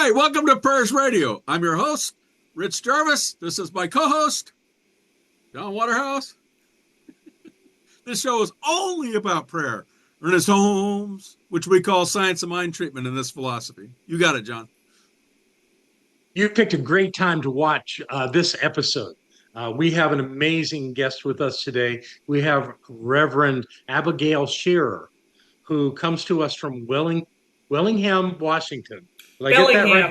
right, welcome to Prayers Radio. I'm your host, Rich Jarvis. This is my co-host, John Waterhouse. This show is only about prayer. Ernest Holmes, which we call science of mind treatment in this philosophy. You got it, John. You picked a great time to watch this episode. We have an amazing guest with us today. We have Reverend Abigail Schairer, who comes to us from Wellingham, Washington. Did I get that right?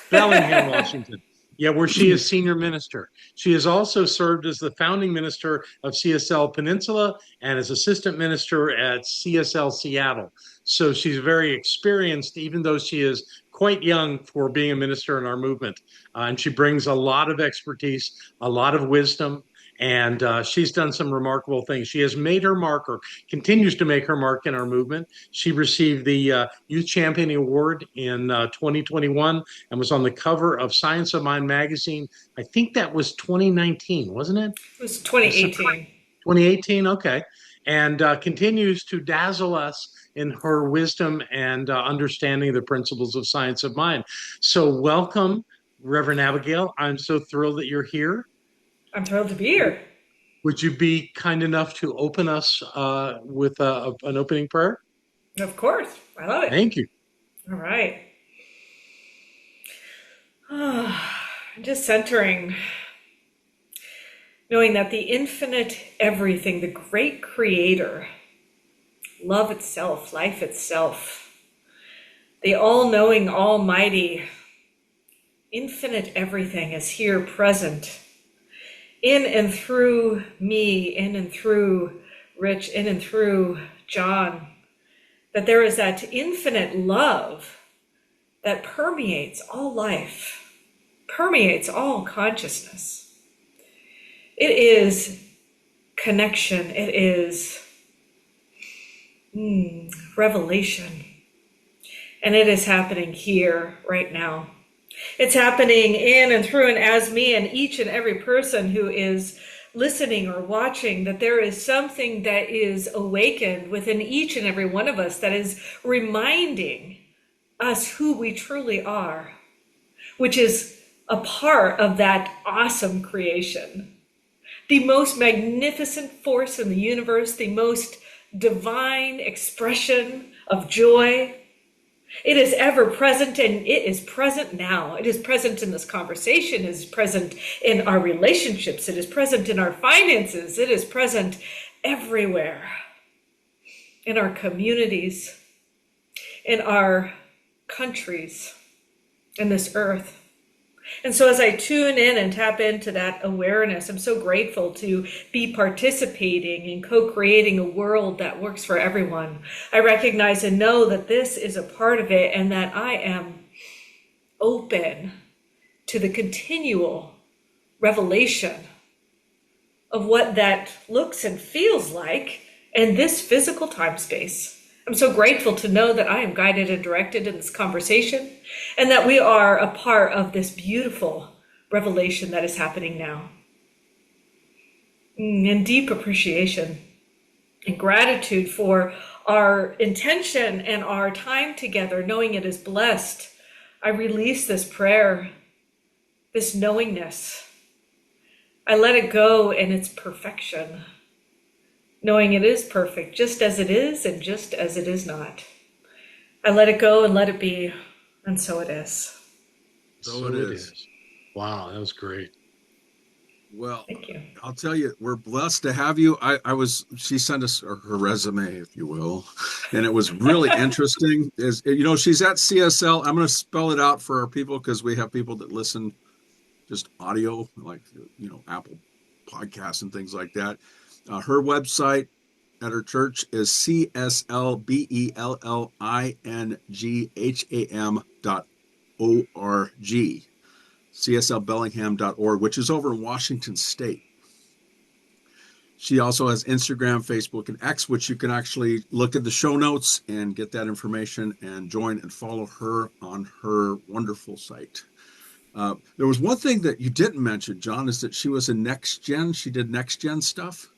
Bellingham, Washington. Yeah, where she is senior minister. She has also served as the founding minister of CSL Peninsula and as assistant minister at CSL Seattle. So she's very experienced, even though she is quite young for being a minister in our movement. And she brings a lot of expertise, a lot of wisdom, and she's done some remarkable things. She has made her mark, or continues to make her mark in our movement. She received the Youth Championing Award in 2021 and was on the cover of Science of Mind magazine. I think that was 2019, wasn't it? It was 2018. 2018, okay. And continues to dazzle us in her wisdom and understanding the principles of science of mind. So welcome, Reverend Abigail. I'm so thrilled that you're here. I'm thrilled to be here. Would you be kind enough to open us with an opening prayer? Of course. I love it. Thank you. All right. Just centering, knowing that the infinite everything, the great creator, love itself, life itself, the all-knowing, almighty, infinite everything is here present in and through me, in and through Rich, in and through John, that there is that infinite love that permeates all life, permeates all consciousness. It is connection. It is revelation. And it is happening here right now. It's happening in and through and as me and each and every person who is listening or watching, that there is something that is awakened within each and every one of us that is reminding us who we truly are, which is a part of that awesome creation. The most magnificent force in the universe, the most divine expression of joy. It is ever present, and it is present now. It is present in this conversation. It is present in our relationships. It is present in our finances. It is present everywhere, in our communities, in our countries, in this earth. And so as I tune in and tap into that awareness, I'm so grateful to be participating in co-creating a world that works for everyone. I recognize and know that this is a part of it, and that I am open to the continual revelation of what that looks and feels like in this physical time space. I'm so grateful to know that I am guided and directed in this conversation, and that we are a part of this beautiful revelation that is happening now. And deep appreciation and gratitude for our intention and our time together, knowing it is blessed. I release this prayer, this knowingness. I let it go in its perfection, knowing it is perfect, just as it is and just as it is not. I let it go and let it be, and so it is. So it is. Wow, that was great. Well, thank you. I'll tell you, we're blessed to have you. She sent us her resume, if you will, and it was really interesting. She's at CSL. I'm going to spell it out for our people, because we have people that listen just audio, like, Apple podcasts and things like that. Her website at her church is CSLBellingham.org, CSLBellingham.org, which is over in Washington State. She also has Instagram, Facebook, and X, which you can actually look at the show notes and get that information and join and follow her on her wonderful site. There was one thing that you didn't mention, John, is that she was in Next Gen. She did Next Gen stuff.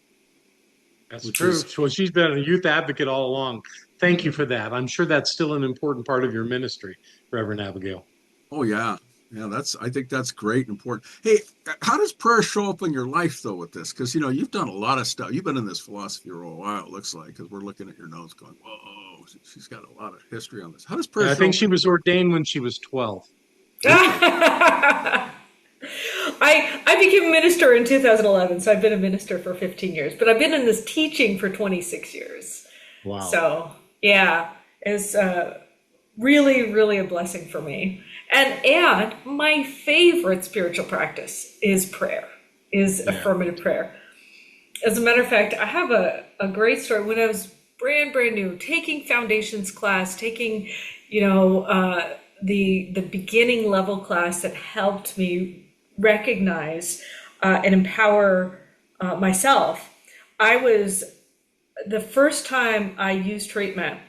That's true. Well, she's been a youth advocate all along. Thank you for that. I'm sure that's still an important part of your ministry, Reverend Abigail. Oh yeah. Yeah, I think that's great and important. Hey, how does prayer show up in your life though with this? Because you've done a lot of stuff. You've been in this philosophy for a while, it looks like, because we're looking at your notes going, whoa, she's got a lot of history on this. How does prayer I show think up she in was ordained when she was 12. Really? I became a minister in 2011, so I've been a minister for 15 years, but I've been in this teaching for 26 years. Wow. So, yeah, it's really, really a blessing for me. And my favorite spiritual practice is prayer, is Yeah. affirmative prayer. As a matter of fact, I have a great story. When I was brand new, taking foundations class, taking, the beginning level class that helped me recognize and empower myself. I was the first time I used treatment.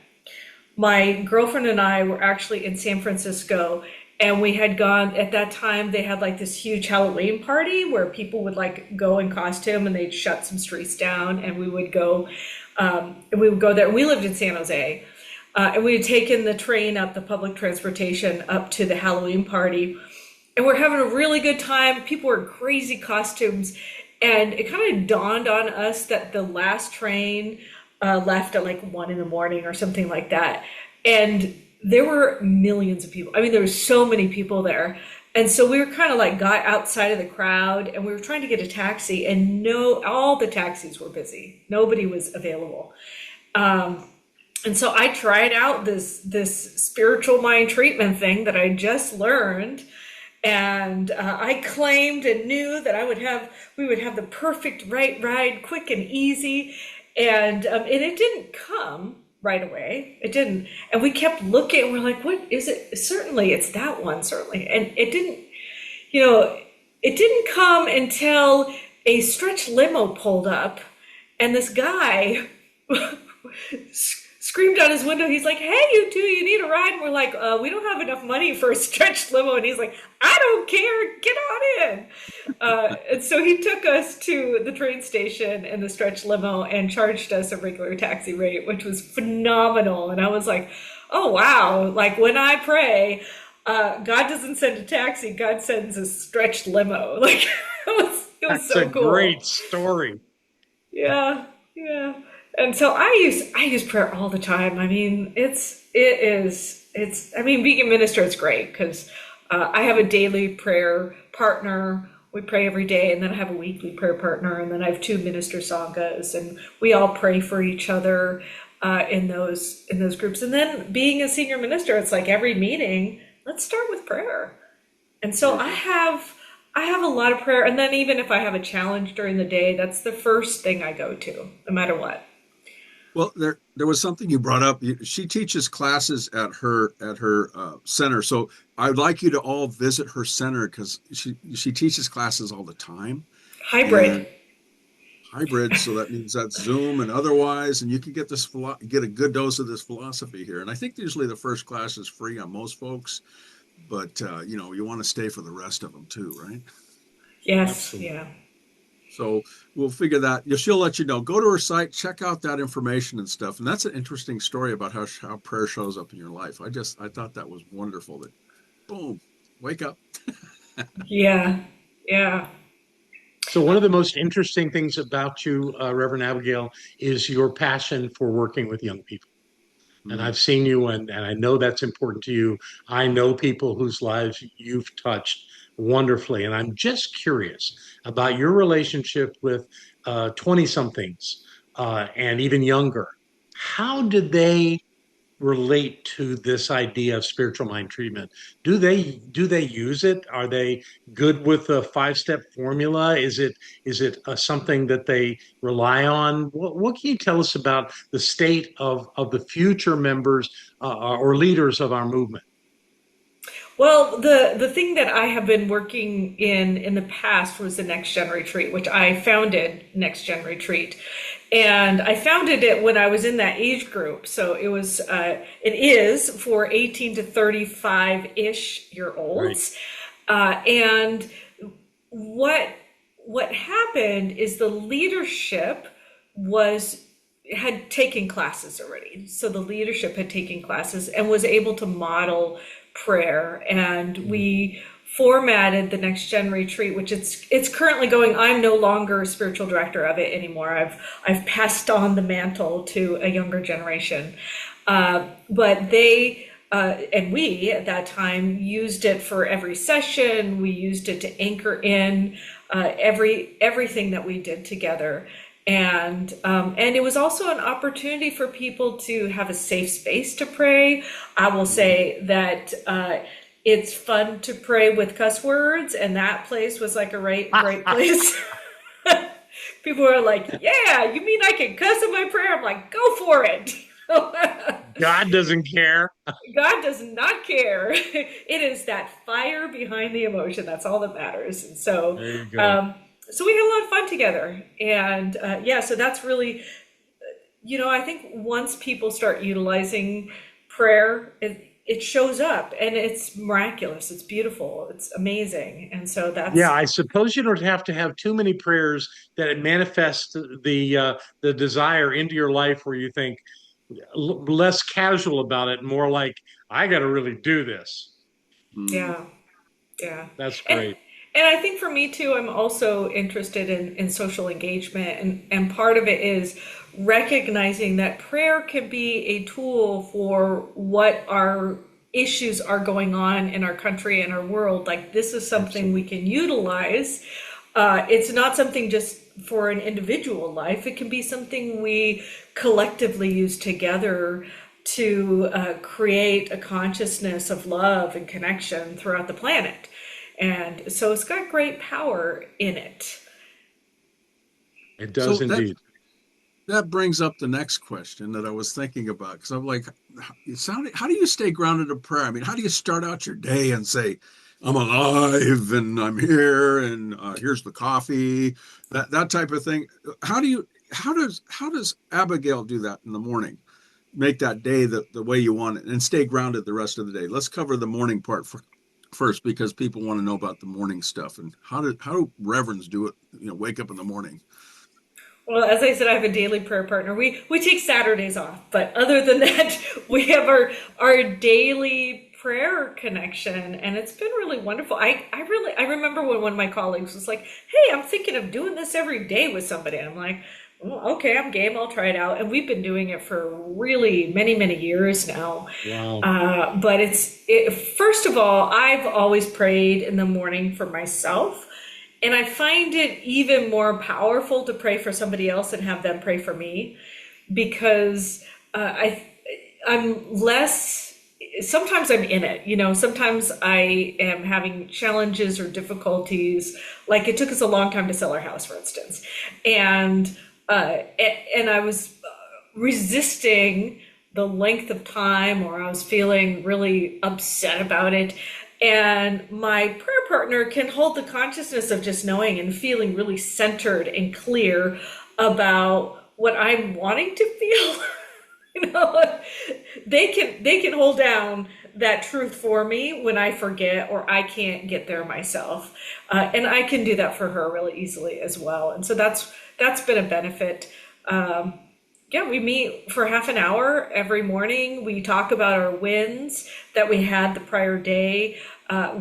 My girlfriend and I were actually in San Francisco, and we had gone at that time. They had like this huge Halloween party where people would like go in costume, and they'd shut some streets down, and we would go there. We lived in San Jose, and we had taken the train up, the public transportation up to the Halloween party, and we're having a really good time. People were in crazy costumes, and it kind of dawned on us that the last train left at like 1 a.m. or something like that. And there were millions of people. I mean, there were so many people there. And so we were kind of like got outside of the crowd, and we were trying to get a taxi, and all the taxis were busy. Nobody was available. And so I tried out this spiritual mind treatment thing that I just learned. And I claimed and knew that we would have the perfect right ride, quick and easy. And it didn't come right away. It didn't. And we kept looking, and we're like, what is it? Certainly, it's that one, certainly. And it didn't come until a stretch limo pulled up, and this guy screamed out his window. He's like, hey, you two, you need a ride? And we're like, we don't have enough money for a stretch limo. And he's like, I don't care, get on in. And so he took us to the train station in the stretch limo and charged us a regular taxi rate, which was phenomenal. And I was like, oh, wow. Like when I pray, God doesn't send a taxi, God sends a stretched limo. Like it was That's so a cool. great story. Yeah. And so I use prayer all the time. I mean, being a minister, it's great because I have a daily prayer partner. We pray every day, and then I have a weekly prayer partner, and then I have 2 minister sanghas, and we all pray for each other in those groups. And then being a senior minister, it's like every meeting, let's start with prayer. And so I have a lot of prayer, and then even if I have a challenge during the day, that's the first thing I go to, no matter what. Well, there was something you brought up. She teaches classes at her center, so I'd like you to all visit her center because she teaches classes all the time. Hybrid. And hybrid, so that means that's Zoom and otherwise, and you can get get a good dose of this philosophy here. And I think usually the first class is free on most folks, but you want to stay for the rest of them too, right? Yes. Absolutely. Yeah. So we'll figure that. She'll let you know. Go to her site, check out that information and stuff. And that's an interesting story about how prayer shows up in your life. I thought that was wonderful. That boom, wake up. Yeah. So one of the most interesting things about you, Reverend Abigail, is your passion for working with young people. And I've seen you, and I know that's important to you. I know people whose lives you've touched wonderfully. And I'm just curious about your relationship with 20-somethings and even younger. How did they relate to this idea of spiritual mind treatment? Do they use it? Are they good with the 5-step formula? Is it something that they rely on? What can you tell us about the state of the future members or leaders of our movement? Well, the thing that I have been working in the past was the Next Gen Retreat, which I founded Next Gen Retreat. And I founded it when I was in that age group. So it is for 18 to 35-ish year olds. Right. And what happened is the leadership had taken classes already. So the leadership had taken classes and was able to model prayer, and we formatted the Next Gen Retreat, which it's currently going. I'm no longer spiritual director of it anymore. I've passed on the mantle to a younger generation, but they. And we, at that time, used it for every session. We used it to anchor in everything that we did together. And it was also an opportunity for people to have a safe space to pray. I will say that it's fun to pray with cuss words, and that place was like a right place. People are like, "Yeah, you mean I can cuss in my prayer?" I'm like, "Go for it." God doesn't care. God does not care. It is that fire behind the emotion. That's all that matters. And so, There you go. so we had a lot of fun together. And so that's really, I think once people start utilizing prayer, it shows up, and it's miraculous. It's beautiful. It's amazing. And so that's. Yeah, I suppose you don't have to have too many prayers that it manifests the desire into your life where you think less casual about it, more like, I got to really do this. Yeah. Yeah. That's And, great. and I think for me too, I'm also interested in social engagement. And part of it is recognizing that prayer can be a tool for what our issues are going on in our country and our world. Like, this is something we can utilize. It's not something just for an individual life. It can be something we collectively use together to create a consciousness of love and connection throughout the planet. And so it's got great power in it. It does So indeed. that brings up the next question that I was thinking about, because I'm like, how do you stay grounded in prayer? I mean, how do you start out your day and say, I'm alive and I'm here and here's the coffee, that type of thing? How does Abigail do that in the morning? Make that day the way you want it and stay grounded the rest of the day. Let's cover the morning part first, because people want to know about the morning stuff. And how do reverends do it? Wake up in the morning. Well, as I said, I have a daily prayer partner. We take Saturdays off, but other than that, we have our daily prayer connection, and it's been really wonderful. I remember when one of my colleagues was like, "Hey, I'm thinking of doing this every day with somebody." And I'm like, well, okay, I'm game. I'll try it out. And we've been doing it for really many, many years now. Wow. But first of all, I've always prayed in the morning for myself. And I find it even more powerful to pray for somebody else and have them pray for me, because I'm less, sometimes I'm in it, sometimes I am having challenges or difficulties. Like, it took us a long time to sell our house, for instance. And I was resisting the length of time, or I was feeling really upset about it. And my prayer partner can hold the consciousness of just knowing and feeling really centered and clear about what I'm wanting to feel. They can hold down that truth for me when I forget or I can't get there myself. And I can do that for her really easily as well. And so that's been a benefit. We meet for half an hour every morning. We talk about our wins that we had the prior day,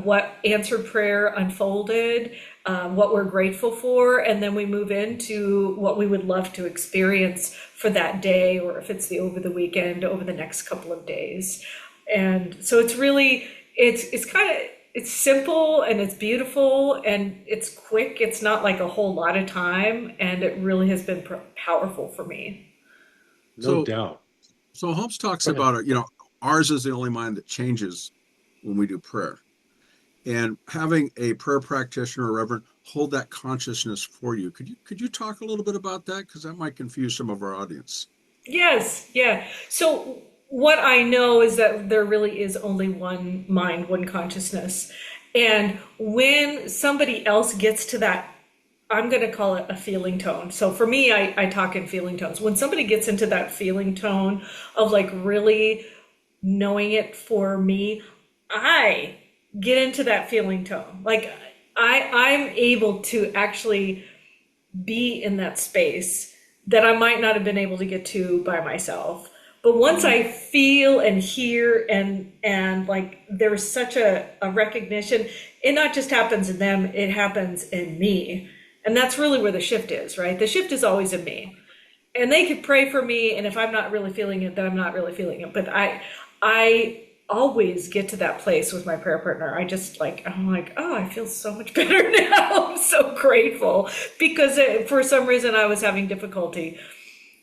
what answered prayer unfolded, what we're grateful for, and then we move into what we would love to experience for that day, or if it's over the weekend, over the next couple of days. And so it's really, it's simple and it's beautiful and it's quick. It's not like a whole lot of time, and it really has been powerful for me. No doubt. So Holmes talks about it, ours is the only mind that changes when we do prayer. And having a prayer practitioner or reverend hold that consciousness for you. Could you talk a little bit about that? Because that might confuse some of our audience. Yes, yeah. So what I know is that there really is only one mind, one consciousness. And when somebody else gets to that, I'm going to call it a feeling tone. So for me, I talk in feeling tones. When somebody gets into that feeling tone of like really knowing it for me, I get into that feeling tone. Like I'm able to actually be in that space that I might not have been able to get to by myself. But once I feel and hear and like there's such a recognition, it not just happens in them, it happens in me. And that's really where the shift is, right? The shift is always in me. And they could pray for me, and if I'm not really feeling it, then I'm not really feeling it. But I always get to that place with my prayer partner. I'm like, oh, I feel so much better now. I'm so grateful because for some reason I was having difficulty.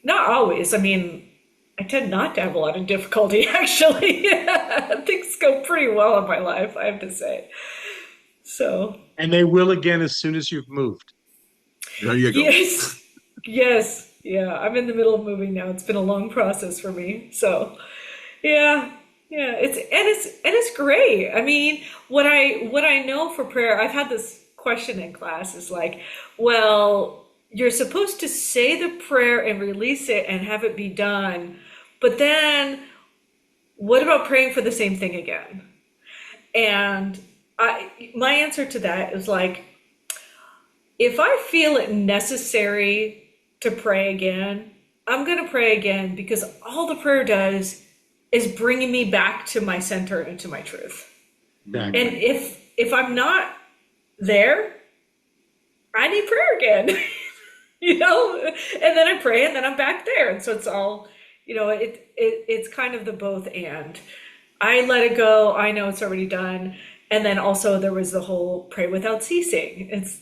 Not always. I mean, I tend not to have a lot of difficulty, actually. Things go pretty well in my life, I have to say. So. And they will again as soon as you've moved. There you go. Yes. Yes. Yeah. I'm in the middle of moving now. It's been a long process for me. So, yeah. Yeah. It's great. I mean, what I know for prayer, I've had this question in class is like, well, you're supposed to say the prayer and release it and have it be done. But then what about praying for the same thing again? And my answer to that is like, if I feel it necessary to pray again, I'm going to pray again because all the prayer does is bringing me back to my center and to my truth. Exactly. And if I'm not there, I need prayer again. And then I pray and then I'm back there. And so it's all, it's kind of the both and. I let it go. I know it's already done. And then also there was the whole pray without ceasing. It's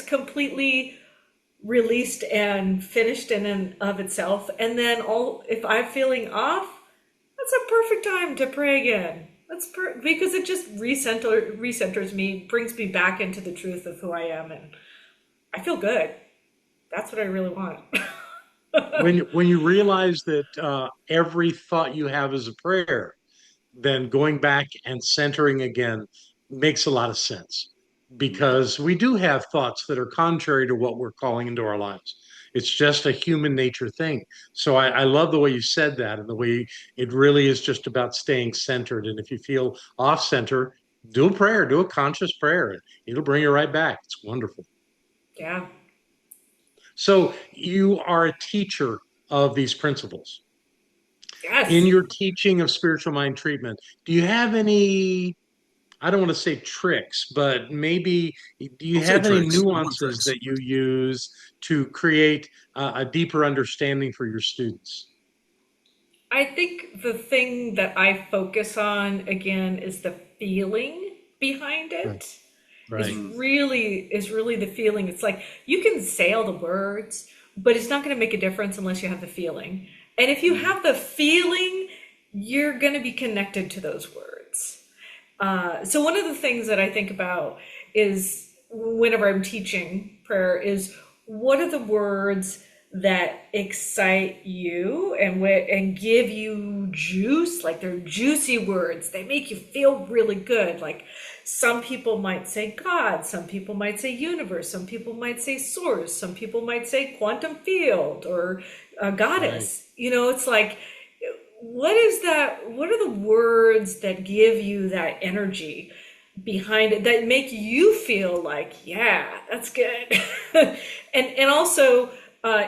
completely released and finished in and of itself. And then if I'm feeling off, that's a perfect time to pray again. Because it just recenters me, brings me back into the truth of who I am, and I feel good. That's what I really want. When you realize that every thought you have is a prayer, then going back and centering again makes a lot of sense, because we do have thoughts that are contrary to what we're calling into our lives. It's just a human nature thing. So I love the way you said that, and the way it really is just about staying centered. And if you feel off center, do a prayer, do a conscious prayer. It'll bring you right back. It's wonderful. Yeah. So you are a teacher of these principles. Yes. In your teaching of spiritual mind treatment, do you have any, I don't want to say tricks, but maybe do you I'll say have any tricks. I want nuances tricks. that you use to create a deeper understanding for your students? I think the thing that I focus on again is the feeling behind Right. it. Is Right. really the feeling. It's like you can say all the words, but it's not going to make a difference unless you have the feeling. And if you have the feeling, you're going to be connected to those words. So one of the things that I think about is whenever I'm teaching prayer is what are the words that excite you and give you juice, like they're juicy words. They make you feel really good. Like some people might say God, some people might say universe, some people might say source, some people might say quantum field or goddess. Right. It's like, what is that? What are the words that give you that energy behind it that make you feel like, yeah, that's good. and also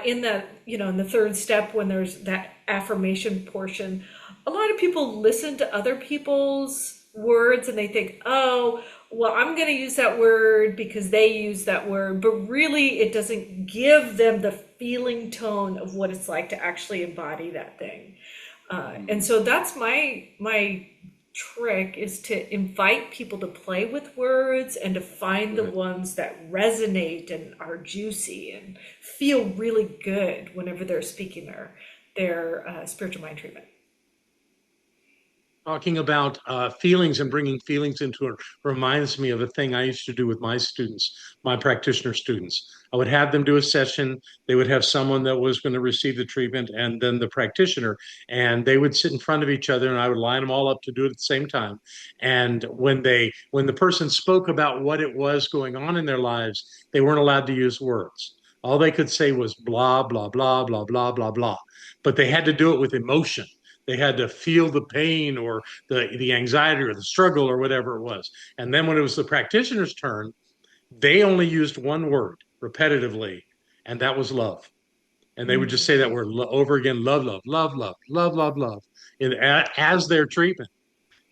in that, in the third step, when there's that affirmation portion, a lot of people listen to other people's words and they think, oh, well, I'm going to use that word because they use that word, but really it doesn't give them the feeling tone of what it's like to actually embody that thing. And so that's my trick, is to invite people to play with words and to find the ones that resonate and are juicy and feel really good whenever they're speaking their spiritual mind treatment. Talking about feelings and bringing feelings into it reminds me of a thing I used to do with my students, my practitioner students. I would have them do a session. They would have someone that was going to receive the treatment and then the practitioner, and they would sit in front of each other and I would line them all up to do it at the same time. And when the person spoke about what it was going on in their lives, they weren't allowed to use words. All they could say was blah, blah, blah, blah, blah, blah, blah. But they had to do it with emotion. They had to feel the pain or the anxiety or the struggle or whatever it was. And then when it was the practitioner's turn, they only used one word repetitively, and that was love. And they would just say that word over again, love, love, love, love, love, love, love, as their treatment.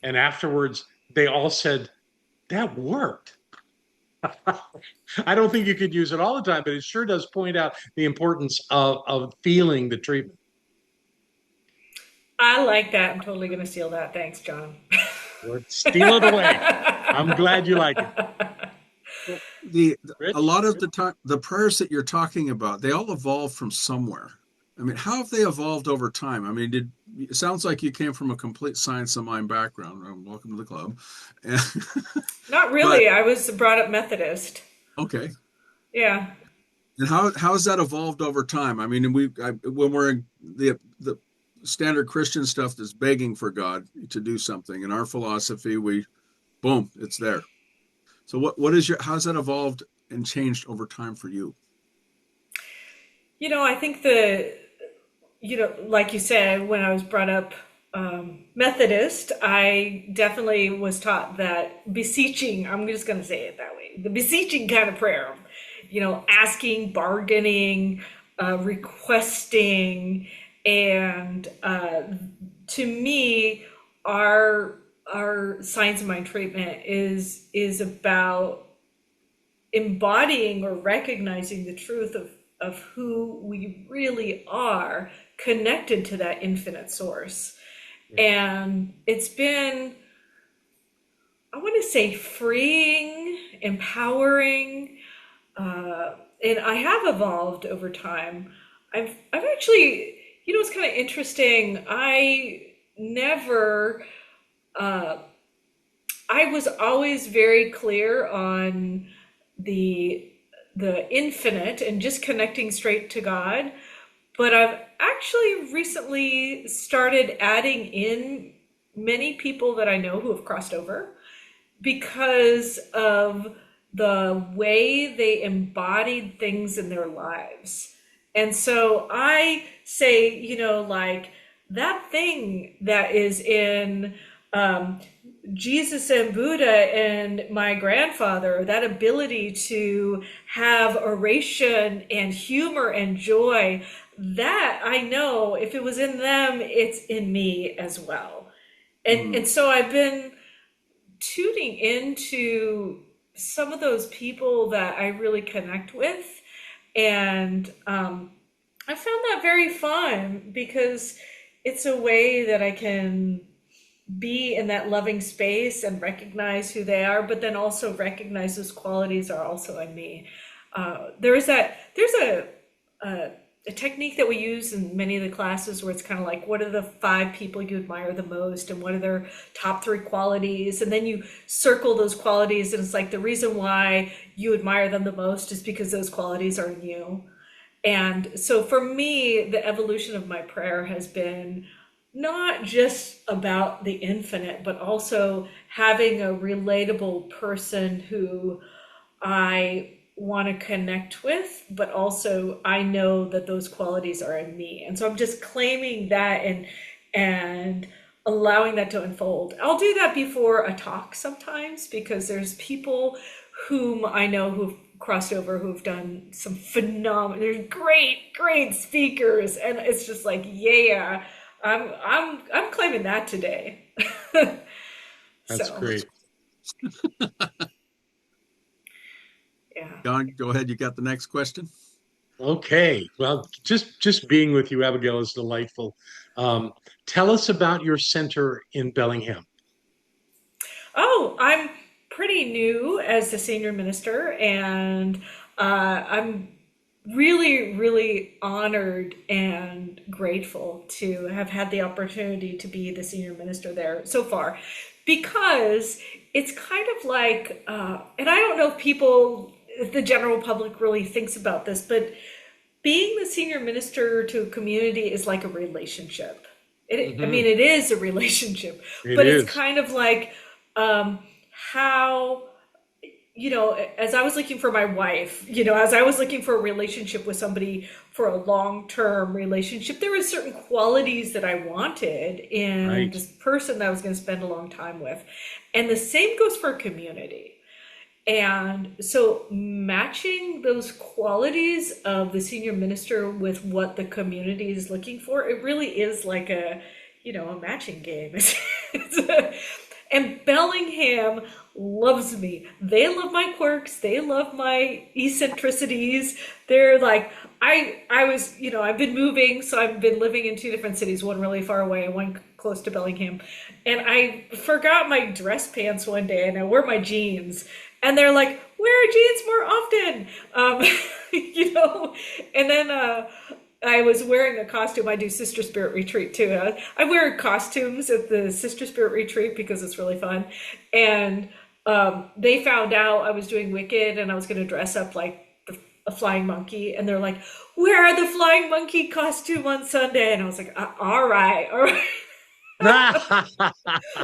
And afterwards, they all said, that worked. I don't think you could use it all the time, but it sure does point out the importance of feeling the treatment. I like that. I'm totally going to steal that. Thanks, John. Well, steal it away. I'm glad you like it. Well, The a Rich? lot of the time, the prayers that you're talking about, they all evolved from somewhere. I mean, how have they evolved over time? I mean, it sounds like you came from a complete science of mind background. Welcome to the club. Not But really. I was brought up Methodist. okay, Yeah. and how has that evolved over time? I mean, when we're in the standard Christian stuff that's begging for God to do something, in our philosophy, we boom, it's there. So what is how's that evolved and changed over time for you? I think like you said, when I was brought up Methodist, I definitely was taught that beseeching, I'm just going to say it that way, the beseeching kind of prayer, asking, bargaining, requesting, and to me, our science of mind treatment is about embodying or recognizing the truth of who we really are connected to that infinite source. And it's been, I want to say, freeing, empowering, and I have evolved over time. I've actually, it's kind of interesting. I never, I was always very clear on the infinite and just connecting straight to God. But I've actually recently started adding in many people that I know who have crossed over because of the way they embodied things in their lives. And so I say, like that thing that is in Jesus and Buddha and my grandfather, that ability to have oration and humor and joy, that I know if it was in them, it's in me as well. And so I've been tuning into some of those people that I really connect with. And I found that very fun because it's a way that I can be in that loving space and recognize who they are, but then also recognize those qualities are also in me. There's a technique that we use in many of the classes where it's kind of like, what are the 5 people you admire the most and what are their top 3 qualities? And then you circle those qualities and it's like the reason why you admire them the most is because those qualities are in you. And so for me, the evolution of my prayer has been not just about the infinite, but also having a relatable person who I want to connect with, but also I know that those qualities are in me. And so I'm just claiming that and allowing that to unfold. I'll do that before a talk sometimes because there's people whom I know who've crossed over who've done some phenomenal, they're great speakers. And it's just like, yeah, I'm claiming that today. That's So, great. yeah. Don, go ahead. You got the next question? Okay. Well, just being with you, Abigail, is delightful. Tell us about your center in Bellingham. Oh, I'm pretty new as the senior minister, and I'm really honored and grateful to have had the opportunity to be the senior minister there so far because it's kind of like, and I don't know if the general public really thinks about this, but being the senior minister to a community is like a relationship. I mean, it is a relationship, but it's kind of like how, as I was looking for my wife, as I was looking for a relationship with somebody for a long-term relationship, there were certain qualities that I wanted in this person that I was going to spend a long time with. And the same goes for community. And so matching those qualities of the senior minister with what the community is looking for, it really is like a matching game. And Bellingham loves me. They love my quirks. They love my eccentricities. They're like, I was, I've been moving, so I've been living in two different cities, one really far away and one close to Bellingham. And I forgot my dress pants one day and I wore my jeans. And they're like, wear jeans more often. And then I was wearing a costume. I do Sister Spirit Retreat too. I wear costumes at the Sister Spirit Retreat because it's really fun. And they found out I was doing Wicked and I was going to dress up like a flying monkey. And they're like, wear the flying monkey costume on Sunday. And I was like, all right, all right.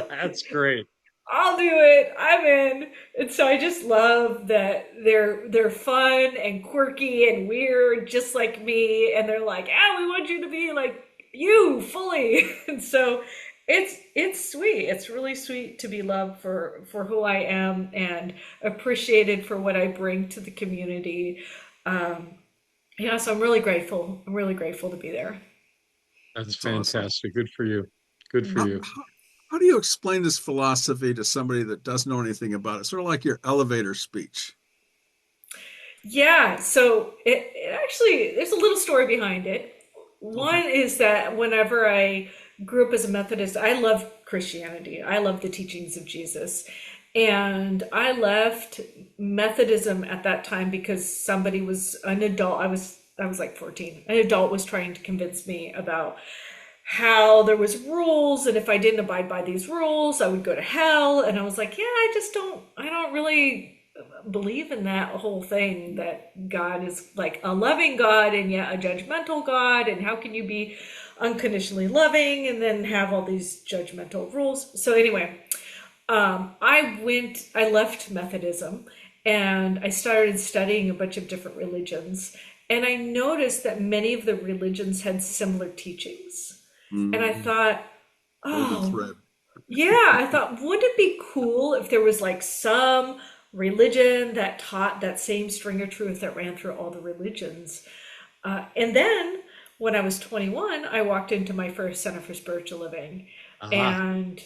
That's great. I'll do it. I'm in. And so I just love that they're fun and quirky and weird, just like me. And they're like, we want you to be like you fully. And so it's sweet. It's really sweet to be loved for who I am and appreciated for what I bring to the community. So I'm really grateful. I'm really grateful to be there. That's fantastic. Awesome. Good for you. Good for you. How do you explain this philosophy to somebody that doesn't know anything about it? Sort of like your elevator speech. Yeah, so it actually, there's a little story behind it. One is that whenever I grew up as a Methodist, I loved Christianity. I loved the teachings of Jesus. And I left Methodism at that time because somebody was an adult. I was like 14. An adult was trying to convince me about how there was rules, and if I didn't abide by these rules, I would go to hell. And I was like, I don't really believe in that whole thing that God is like a loving God and yet a judgmental God. And how can you be unconditionally loving and then have all these judgmental rules? So anyway, I left Methodism and I started studying a bunch of different religions. And I noticed that many of the religions had similar teachings. And I thought, wouldn't it be cool if there was like some religion that taught that same string of truth that ran through all the religions? And then when I was 21, I walked into my first Center for Spiritual Living. And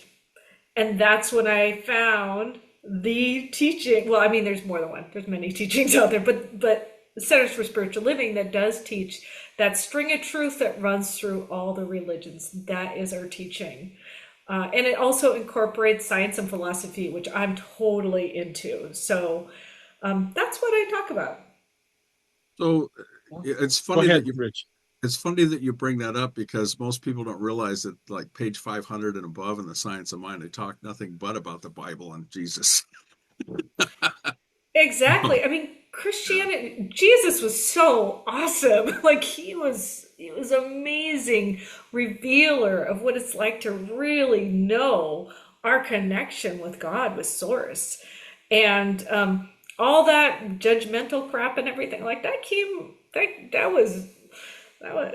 that's when I found the teaching. Well, I mean, there's more than one. There's many teachings out there, but Centers for Spiritual Living that does teach that string of truth that runs through all the religions. That is our teaching. And it also incorporates science and philosophy, which I'm totally into. So that's what I talk about. So it's funny it's funny that you bring that up because most people don't realize that like page 500 and above in the Science of Mind, they talk nothing but about the Bible and Jesus. Exactly. I mean, Christianity, Jesus was so awesome. Like he was amazing revealer of what it's like to really know our connection with God, with Source. And all that judgmental crap and everything like that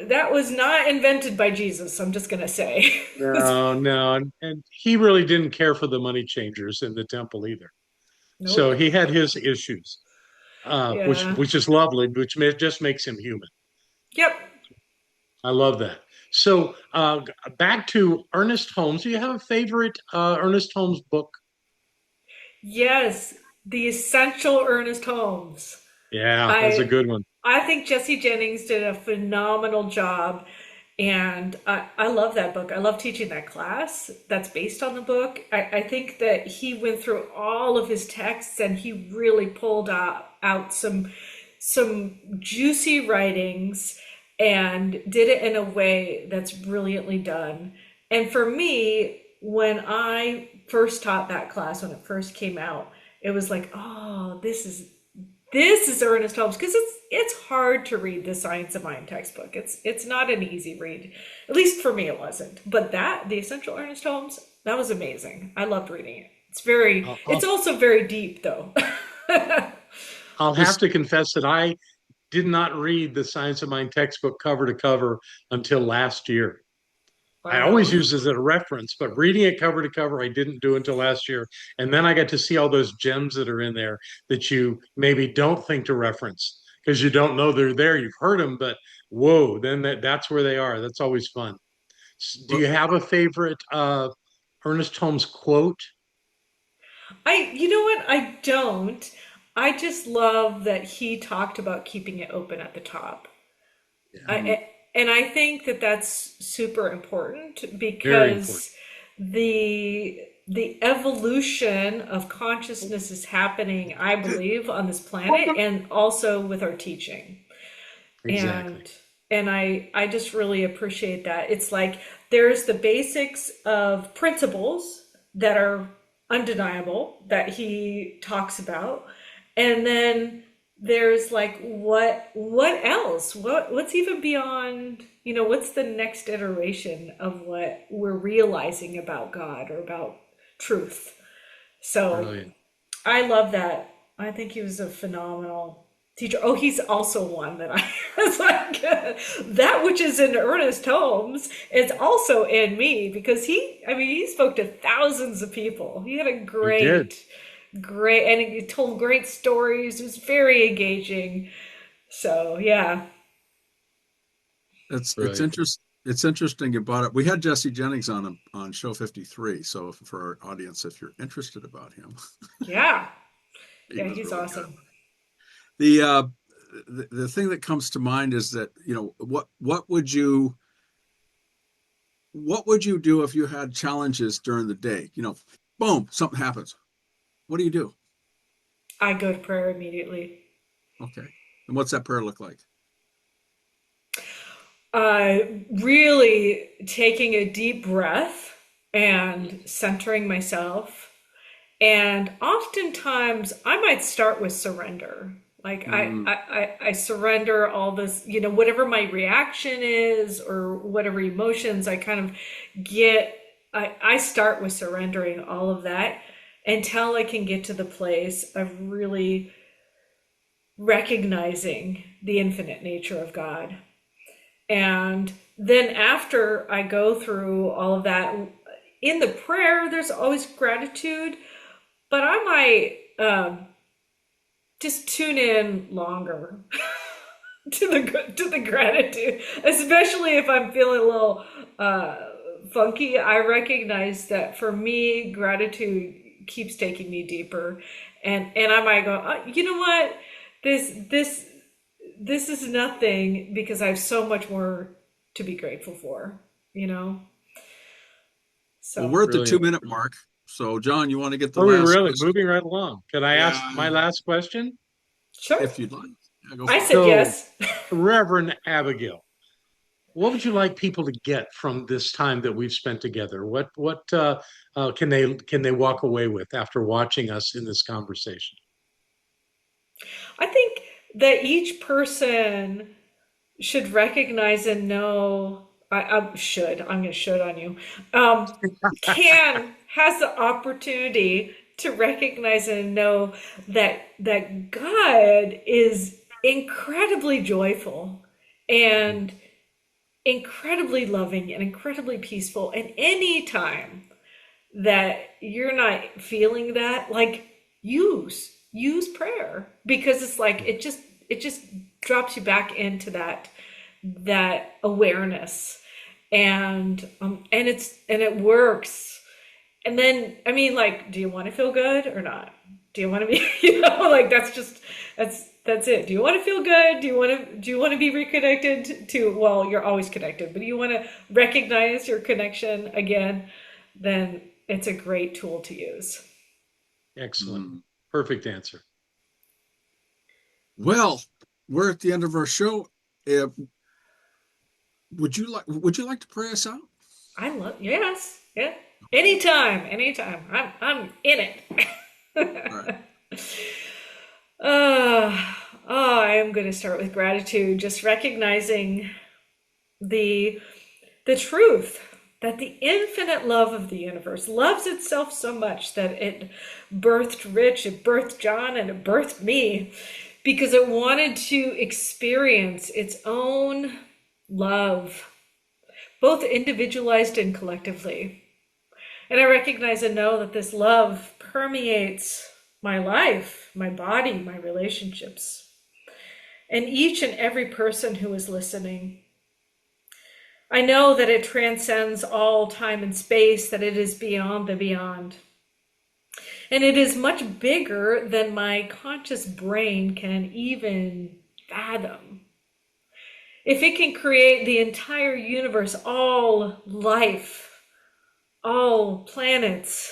that was not invented by Jesus, I'm just gonna say. No. And he really didn't care for the money changers in the temple either. Nope. So he had his issues. Which is lovely, which just makes him human. Yep. I love that. So back to Ernest Holmes. Do you have a favorite Ernest Holmes book? Yes, The Essential Ernest Holmes. Yeah, that's a good one. I think Jesse Jennings did a phenomenal job. And I love that book. I love teaching that class that's based on the book. I think that he went through all of his texts and he really pulled out some juicy writings and did it in a way that's brilliantly done. And for me, when I first taught that class, when it first came out, it was like, oh, this is Ernest Holmes, because it's hard to read the Science of Mind textbook. It's not an easy read. At least for me it wasn't. But the Essential Ernest Holmes, that was amazing. I loved reading it. It's also very deep though. I'll have to confess that I did not read the Science of Mind textbook cover to cover until last year. I always Wow. use it as a reference, but reading it cover to cover, I didn't do until last year. And then I got to see all those gems that are in there that you maybe don't think to reference because you don't know they're there. You've heard them, but whoa, then that's where they are. That's always fun. Do Well, you have a favorite Ernest Holmes quote? You know what? I don't. I just love that he talked about keeping it open at the top. Yeah, mm, And I think that that's super important very important. because the evolution of consciousness is happening, I believe, on this planet and also with our teaching. Exactly. And I just really appreciate that. It's like there's the basics of principles that are undeniable that he talks about, and then there's like what else? What's even beyond, what's the next iteration of what we're realizing about God or about truth? So Brilliant. I love that. I think he was a phenomenal teacher. Oh, he's also one that I was like, that which is in Ernest Holmes is also in me because he spoke to thousands of people. He had a He did. great, and he told great stories. It was very engaging. So, yeah. it's Brilliant. interesting. It's interesting you brought up. We had Jesse Jennings on show 53. So for our audience, if you're interested about him, Yeah. he Yeah, was he's really good. awesome. The uh, the thing that comes to mind is that what would you do if you had challenges during the day? Boom, something happens. What do you do? I go to prayer immediately. Okay, and what's that prayer look like? uh, really taking a deep breath and centering myself. And oftentimes, I might start with surrender. Like Mm, I surrender all this, whatever my reaction is or whatever emotions I kind of get. I start with surrendering all of that until I can get to the place of really recognizing the infinite nature of God. And then after I go through all of that, in the prayer, there's always gratitude, but I might just tune in longer to the gratitude, especially if I'm feeling a little funky. I recognize that for me, gratitude keeps taking me deeper, and I might go, you know what, this this this is nothing because I have so much more to be grateful for, you know? well, So, we're at the two Brilliant. minute mark. So, John, you want to get the Are we last really question? moving right along? Can I ask Yeah, my last question? sure. if you'd like. Yeah, go I for it. said So, yes. Reverend Abigail, what would you like people to get from this time that we've spent together? What can they walk away with after watching us in this conversation? I think that each person should recognize and know. I'm going to should on you. Has the opportunity to recognize and know that God is incredibly joyful and incredibly loving and incredibly peaceful. And anytime that you're not feeling that, like use prayer because it's like it just drops you back into that awareness, and it works. And then, I mean, like, do you want to feel good or not? Do you want to be, like that's it. Do you want to feel good? Do you want to be reconnected to, well, you're always connected, but do you want to recognize your connection again? Then it's a great tool to use. Excellent. Mm. Perfect answer. Well, we're at the end of our show. Uh, would you like to pray us out? I love, yes, yeah. Anytime. I'm in All right. it. uh, I am going to start with gratitude, just recognizing the the truth that the infinite love of the universe loves itself so much that it birthed Rich, it birthed John, and it birthed me because it wanted to experience its own love, both individualized and collectively. And I recognize and know that this love permeates my life, my body, my relationships, and each and every person who is listening. I know that it transcends all time and space, that it is beyond the beyond. And it is much bigger than my conscious brain can even fathom. If it can create the entire universe, all life, all planets,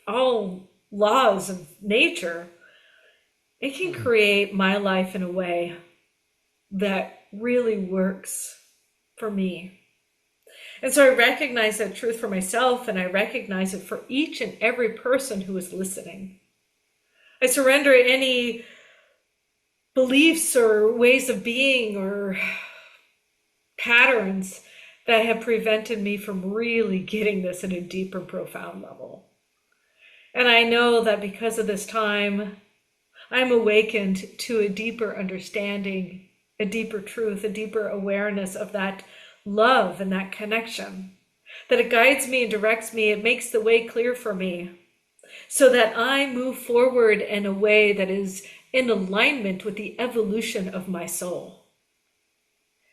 all laws of nature, it can create my life in a way that really works for me. And so I recognize that truth for myself, and I recognize it for each and every person who is listening. I surrender any beliefs or ways of being or patterns that have prevented me from really getting this at a deep and profound level. And I know that because of this time, I'm awakened to a deeper understanding, a deeper truth, a deeper awareness of that love and that connection, that it guides me and directs me. It makes the way clear for me so that I move forward in a way that is in alignment with the evolution of my soul.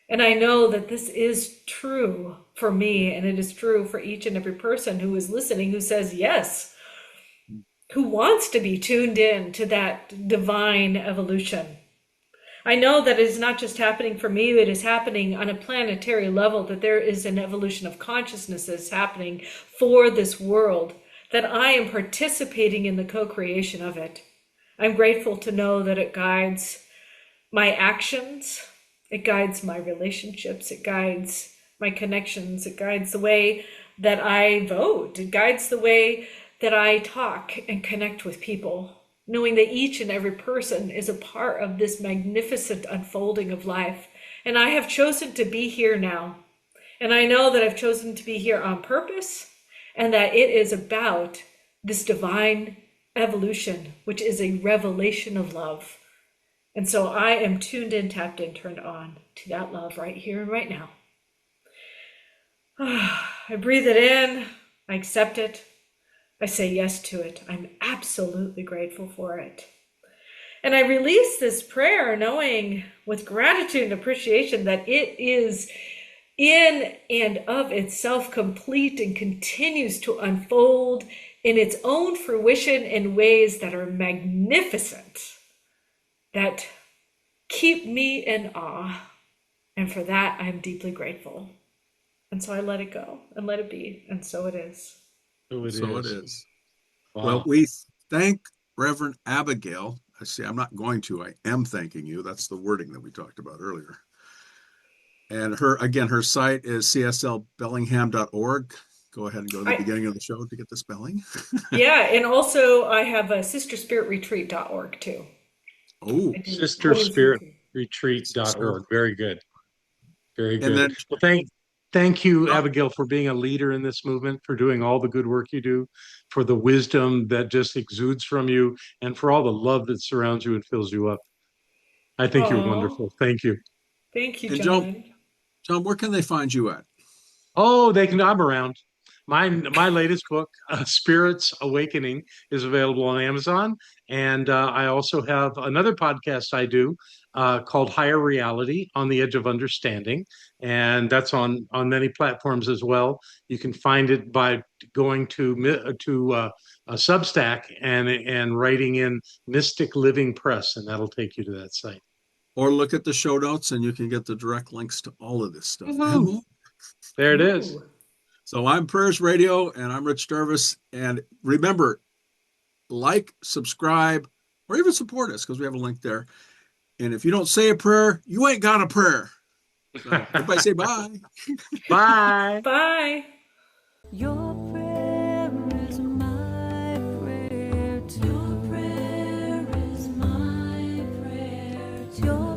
And I know that this is true for me, and it is true for each and every person who is listening, who says yes, who wants to be tuned in to that divine evolution. I know that it is not just happening for me, it is happening on a planetary level, that there is an evolution of consciousness happening for this world, that I am participating in the co-creation of it. I'm grateful to know that it guides my actions, it guides my relationships, it guides my connections, it guides the way that I vote, it guides the way that I talk and connect with people, knowing that each and every person is a part of this magnificent unfolding of life. And I have chosen to be here now. And I know that I've chosen to be here on purpose, and that it is about this divine evolution, which is a revelation of love. And so I am tuned in, tapped in, turned on to that love right here and right now. I breathe it in, I accept it, I say yes to it. I'm absolutely grateful for it. And I release this prayer knowing with gratitude and appreciation that it is in and of itself complete and continues to unfold in its own fruition in ways that are magnificent, that keep me in awe. And for that, I'm deeply grateful. And so I let it go and let it be. And so it is. So it is. Wow. Well, we thank Reverend Abigail. I see, I'm not going to, I am thanking you. That's the wording that we talked about earlier. And her site is cslbellingham.org. Go ahead and go to the beginning of the show to get the spelling. Yeah, and also I have a sisterspiritretreat.org too. Oh, sisterspiritretreat.org. Very good. Very good. Then, well, thank you, Abigail, for being a leader in this movement, for doing all the good work you do, for the wisdom that just exudes from you, and for all the love that surrounds you and fills you up. I think you're wonderful. Thank you. Thank you, John. John, where can they find you at? Oh, I'm around. My latest book, Spirits Awakening, is available on Amazon. And I also have another podcast I do called Higher Reality, On the Edge of Understanding. And that's on many platforms as well. You can find it by going to a Substack and writing in Mystic Living Press, and that'll take you to that site. Or look at the show notes and you can get the direct links to all of this stuff. There it is. So I'm Prayers Radio, and I'm Rich Jarvis. And remember, like, subscribe, or even support us, because we have a link there. And if you don't say a prayer, you ain't got a prayer. So everybody say bye. Bye. Bye. Your prayer is my prayer. Your prayer is my prayer. Your